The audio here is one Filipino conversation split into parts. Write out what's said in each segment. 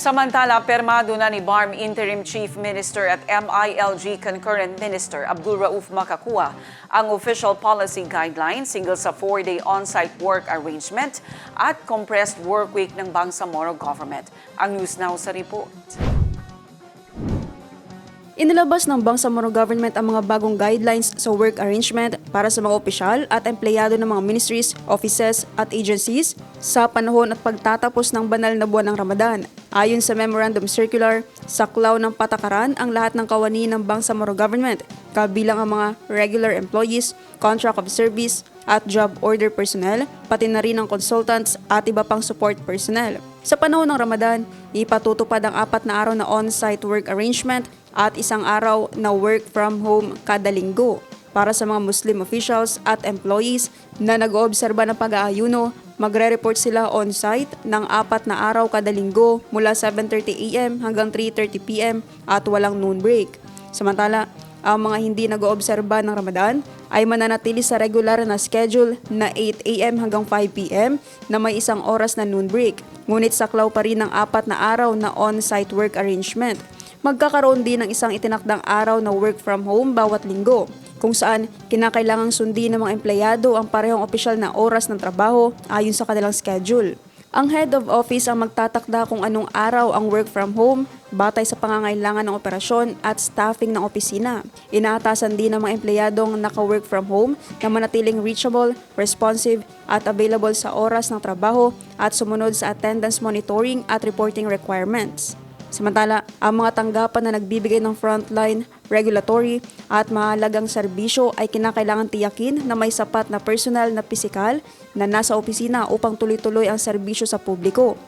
Samantala, permado na ni BARM Interim Chief Minister at MILG Concurrent Minister Abdul Rauf Makakua ang official policy guidelines hinggil sa 4-day on-site work arrangement at compressed work week ng Bangsamoro government. Ang News Now sa report. Inilabas ng Bangsamoro government ang mga bagong guidelines sa work arrangement para sa mga opisyal at empleyado ng mga ministries, offices at agencies sa panahon at pagtatapos ng banal na buwan ng Ramadan. Ayon sa Memorandum Circular, saklaw ng patakaran ang lahat ng kawani ng Bangsamoro government, kabilang ang mga regular employees, contract of service at job order personnel, pati na rin ang consultants at iba pang support personnel. Sa panahon ng Ramadan, ipatutupad ang 4 na araw na on-site work arrangement at 1 araw na work from home kada linggo. Para sa mga Muslim officials at employees na nag-oobserba ng pag-aayuno, magre-report sila on-site ng 4 na araw kada linggo mula 7:30 AM hanggang 3:30 PM at walang noon break. Samantala, ang mga hindi nag-oobserba ng Ramadan ay mananatili sa regular na schedule na 8 AM hanggang 5 PM na may 1 oras na noon break. Ngunit saklaw pa rin ng 4 na araw na on-site work arrangement. Magkakaroon din ng isang itinakdang araw na work from home bawat linggo, kung saan kinakailangang sundin ng mga empleyado ang parehong opisyal na oras ng trabaho ayon sa kanilang schedule. Ang head of office ang magtatakda kung anong araw ang work from home batay sa pangangailangan ng operasyon at staffing ng opisina. Inaatasan din ng mga empleyadong naka-work from home na manatiling reachable, responsive at available sa oras ng trabaho at sumunod sa attendance monitoring at reporting requirements. Samantala, ang mga tanggapan na nagbibigay ng frontline, regulatory at mahalagang serbisyo ay kinakailangan tiyakin na may sapat na personal na pisikal na nasa opisina upang tuloy-tuloy ang serbisyo sa publiko.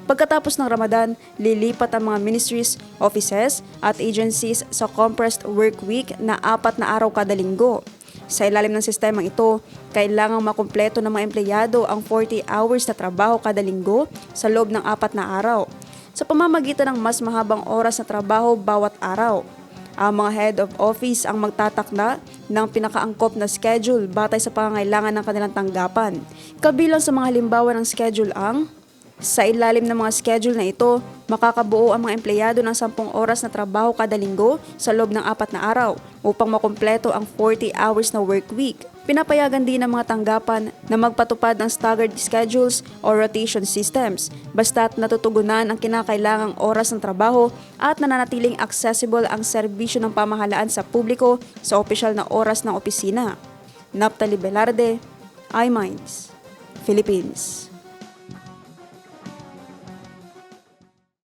Pagkatapos ng Ramadan, lilipat ang mga ministries, offices at agencies sa compressed work week na 4 na araw kada linggo. Sa ilalim ng sistemang ito, kailangang makumpleto ng mga empleyado ang 40 hours na trabaho kada linggo sa loob ng 4 na araw, sa pamamagitan ng mas mahabang oras na trabaho bawat araw. Ang mga head of office ang magtatakda ng pinakaangkop na schedule batay sa pangangailangan ng kanilang tanggapan. Kabilang sa mga halimbawa ng schedule ang: sa ilalim ng mga schedule na ito, makakabuo ang mga empleyado ng 10 oras na trabaho kada linggo sa loob ng 4 na araw upang makumpleto ang 40 hours na work week. Pinapayagan din ng mga tanggapan na magpatupad ng staggered schedules o rotation systems basta't natutugunan ang kinakailangang oras ng trabaho at nananatiling accessible ang serbisyo ng pamahalaan sa publiko sa opisyal na oras ng opisina. Naphtali Velarde, iMinds, Philippines.